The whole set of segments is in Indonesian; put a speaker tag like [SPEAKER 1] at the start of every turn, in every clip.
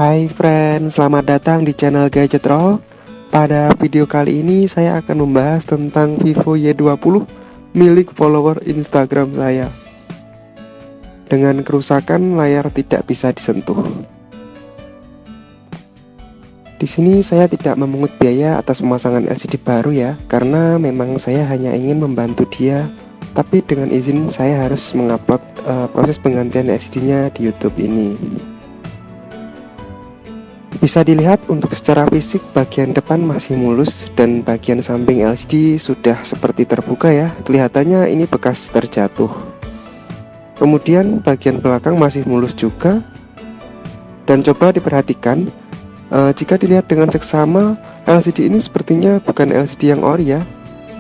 [SPEAKER 1] Hai friend, selamat datang di channel Gadgetro. Pada video kali ini saya akan membahas tentang Vivo Y20 milik follower Instagram saya dengan kerusakan layar tidak bisa disentuh. Di sini saya tidak memungut biaya atas pemasangan LCD baru ya, karena memang saya hanya ingin membantu dia. Tapi dengan izin saya harus mengupload proses penggantian LCD-nya di YouTube ini. Bisa dilihat untuk secara fisik bagian depan masih mulus dan bagian samping LCD sudah seperti terbuka ya. Kelihatannya ini bekas terjatuh. Kemudian bagian belakang masih mulus juga. Dan coba diperhatikan, jika dilihat dengan seksama, LCD ini sepertinya bukan LCD yang ori ya.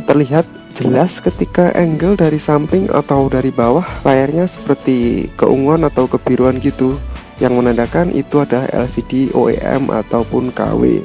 [SPEAKER 1] Terlihat jelas ketika angle dari samping atau dari bawah layarnya seperti keunguan atau kebiruan gitu, yang menandakan itu adalah LCD OEM ataupun KW.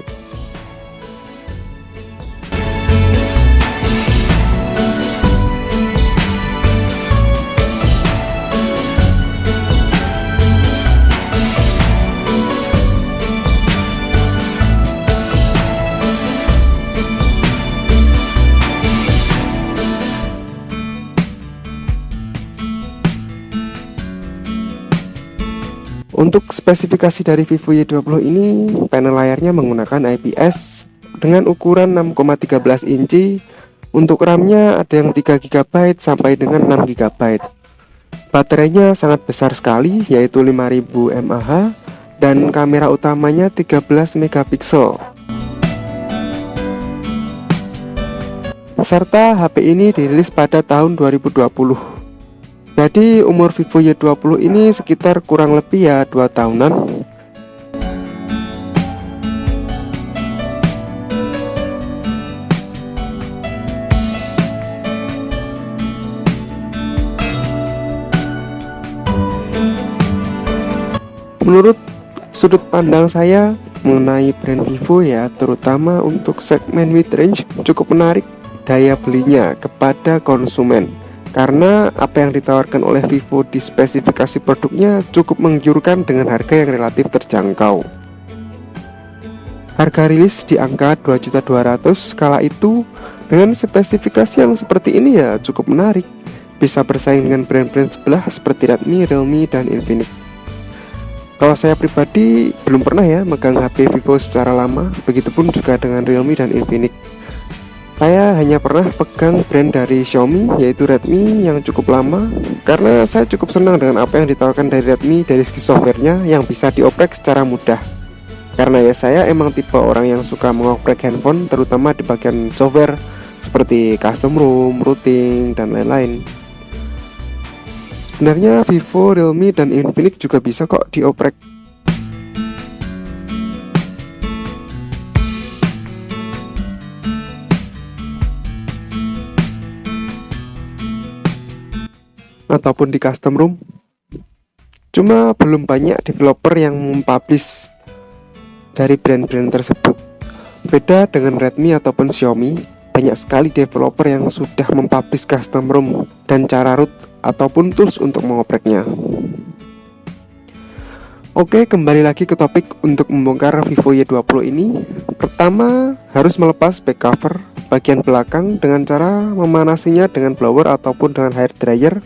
[SPEAKER 1] Untuk spesifikasi dari Vivo Y20 ini, panel layarnya menggunakan IPS dengan ukuran 6,13 inci. Untuk RAM-nya ada yang 3 GB sampai dengan 6 GB. Baterainya sangat besar sekali, yaitu 5000 mAh, dan kamera utamanya 13 megapiksel. Serta HP ini dirilis pada tahun 2020. Jadi umur Vivo Y20 ini sekitar kurang lebih ya 2 tahunan. Menurut sudut pandang saya mengenai brand Vivo ya, terutama untuk segmen mid-range, cukup menarik daya belinya kepada konsumen. Karena apa yang ditawarkan oleh Vivo di spesifikasi produknya cukup menggiurkan dengan harga yang relatif terjangkau. Harga rilis di angka 2.200.000, kala itu dengan spesifikasi yang seperti ini ya cukup menarik. Bisa bersaing dengan brand-brand sebelah seperti Redmi, Realme, dan Infinix. Kalau saya pribadi belum pernah ya megang HP Vivo secara lama, begitupun juga dengan Realme dan Infinix. Saya hanya pernah pegang brand dari Xiaomi, yaitu Redmi, yang cukup lama. Karena saya cukup senang dengan apa yang ditawarkan dari Redmi dari segi softwarenya yang bisa dioprek secara mudah. Karena ya saya emang tipe orang yang suka mengoprek handphone, terutama di bagian software seperti custom ROM, routing, dan lain-lain. Sebenarnya Vivo, Realme, dan Infinix juga bisa kok dioprek. Ataupun di custom room. Cuma belum banyak developer yang mempublish dari brand-brand tersebut. Beda dengan Redmi ataupun Xiaomi, banyak sekali developer yang sudah mempublish custom room dan cara root ataupun tools untuk mengopreknya. Oke, kembali lagi ke topik untuk membongkar Vivo Y20 ini. Pertama, harus melepas back cover bagian belakang dengan cara memanasinya dengan blower ataupun dengan hair dryer.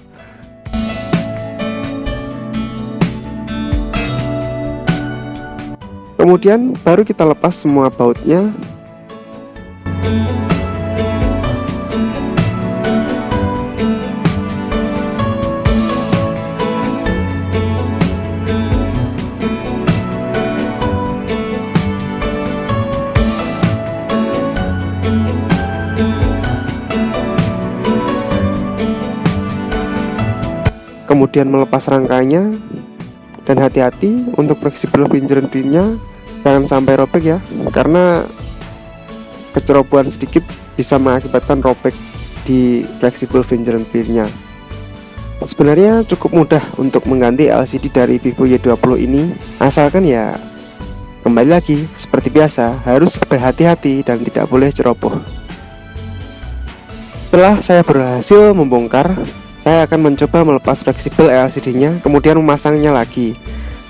[SPEAKER 1] Kemudian baru kita lepas semua bautnya. Kemudian melepas rangkanya. Dan hati-hati untuk fleksibel fingerprint-nya, jangan sampai robek ya, karena kecerobohan sedikit bisa mengakibatkan robek di fleksibel fingerprint-nya. Sebenarnya cukup mudah untuk mengganti LCD dari Vivo Y20 ini, asalkan ya kembali lagi seperti biasa harus berhati-hati dan tidak boleh ceroboh. Setelah saya berhasil membongkar, saya akan mencoba melepas fleksibel LCD-nya, kemudian memasangnya lagi.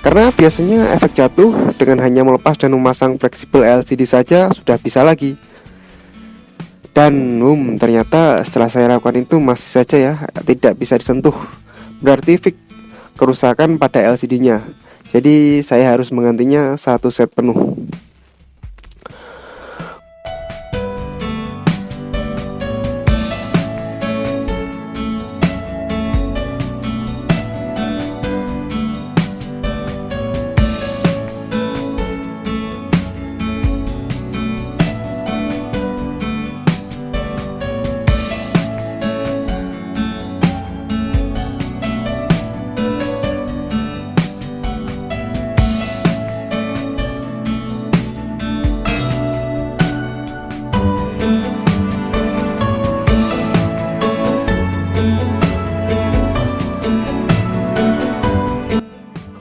[SPEAKER 1] Karena biasanya efek jatuh dengan hanya melepas dan memasang fleksibel LCD saja sudah bisa lagi. Dan ternyata setelah saya lakukan itu masih saja ya tidak bisa disentuh. Berarti fix kerusakan pada LCD-nya. Jadi saya harus menggantinya satu set penuh.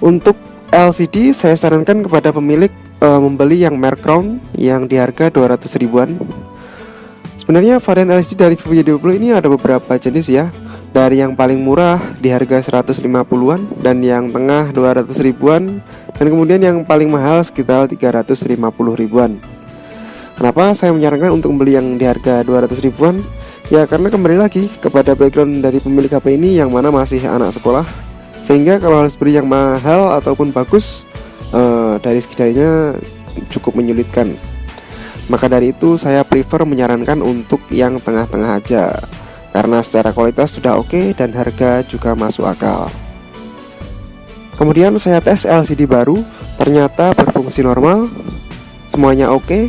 [SPEAKER 1] Untuk LCD saya sarankan kepada pemilik membeli yang merek Crown yang di harga 200 ribuan. Sebenarnya varian LCD dari V20 ini ada beberapa jenis ya. Dari yang paling murah di harga 150-an dan yang tengah 200 ribuan dan kemudian yang paling mahal sekitar 350 ribuan. Kenapa saya menyarankan untuk membeli yang di harga 200 ribuan? Ya karena kembali lagi kepada background dari pemilik HP ini yang mana masih anak sekolah. Sehingga kalau harus beli yang mahal ataupun bagus dari segidanya cukup menyulitkan. Maka dari itu saya prefer menyarankan untuk yang tengah-tengah aja, karena secara kualitas sudah oke dan harga juga masuk akal. Kemudian saya tes LCD baru, ternyata berfungsi normal, semuanya oke.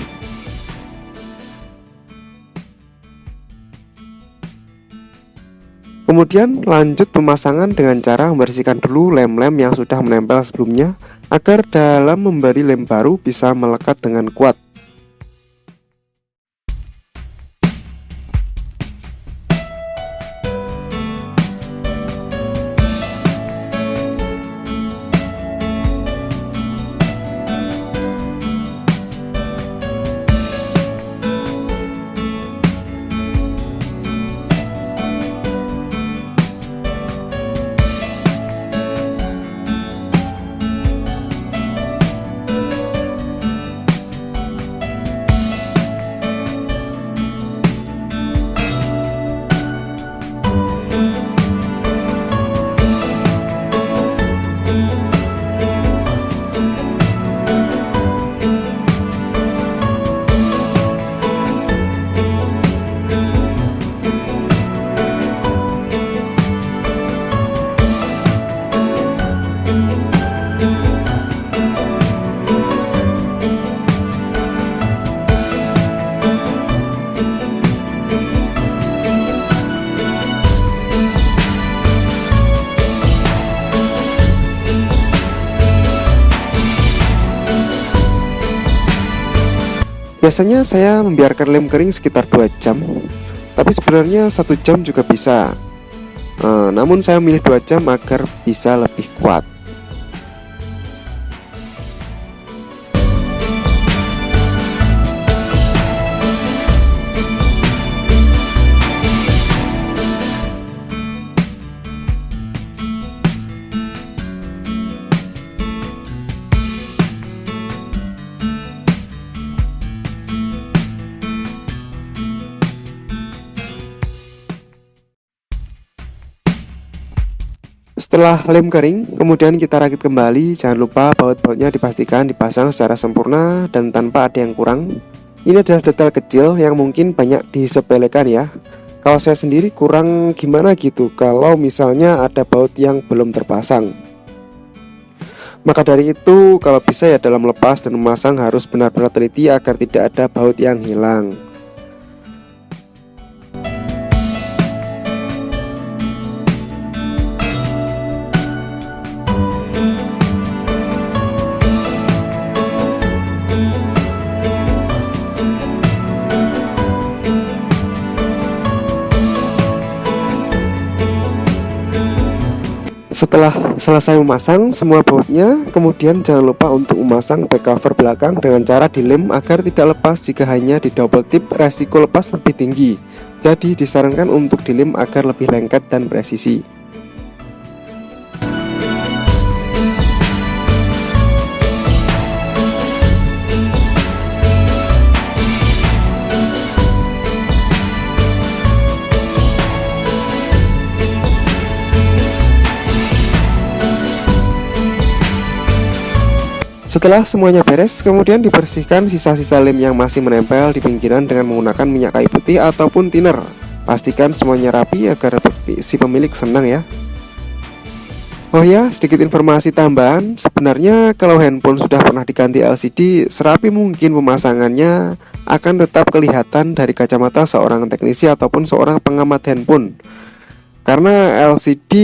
[SPEAKER 1] Kemudian lanjut pemasangan dengan cara membersihkan dulu lem-lem yang sudah menempel sebelumnya agar dalam memberi lem baru bisa melekat dengan kuat. Biasanya saya membiarkan lem kering sekitar 2 jam, tapi sebenarnya 1 jam juga bisa. Namun saya memilih 2 jam agar bisa lebih kuat. Setelah lem kering, kemudian kita rakit kembali. Jangan lupa baut-bautnya dipastikan dipasang secara sempurna dan tanpa ada yang kurang. Ini adalah detail kecil yang mungkin banyak disepelekan ya. Kalau saya sendiri kurang gimana gitu kalau misalnya ada baut yang belum terpasang. Maka dari itu kalau bisa ya dalam lepas dan memasang harus benar-benar teliti agar tidak ada baut yang hilang. Setelah selesai memasang semua bautnya, kemudian jangan lupa untuk memasang back cover belakang dengan cara dilem agar tidak lepas. Jika hanya di double tip, resiko lepas lebih tinggi. Jadi disarankan untuk dilem agar lebih lengket dan presisi. Setelah semuanya beres, kemudian dibersihkan sisa-sisa lem yang masih menempel di pinggiran dengan menggunakan minyak kayu putih ataupun thinner. Pastikan semuanya rapi agar si pemilik senang ya. Oh ya, sedikit informasi tambahan. Sebenarnya kalau handphone sudah pernah diganti LCD, serapi mungkin pemasangannya akan tetap kelihatan dari kacamata seorang teknisi ataupun seorang pengamat handphone. Karena LCD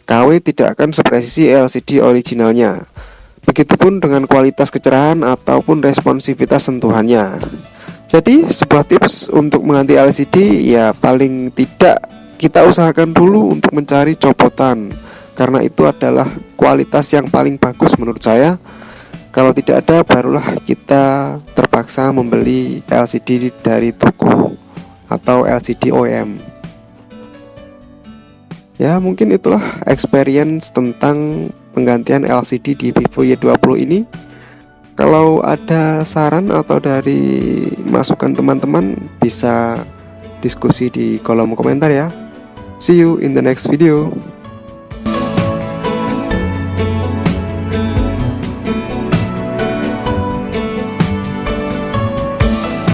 [SPEAKER 1] KW tidak akan sepresisi LCD originalnya. Begitupun dengan kualitas kecerahan ataupun responsivitas sentuhannya. Jadi sebuah tips untuk mengganti LCD ya paling tidak kita usahakan dulu untuk mencari copotan, karena itu adalah kualitas yang paling bagus menurut saya. Kalau tidak ada barulah kita terpaksa membeli LCD dari toko atau LCD OEM. Ya mungkin itulah experience tentang penggantian LCD di Vivo Y20 ini. Kalau ada saran atau dari masukan teman-teman, bisa diskusi di kolom komentar ya. See you in the next video.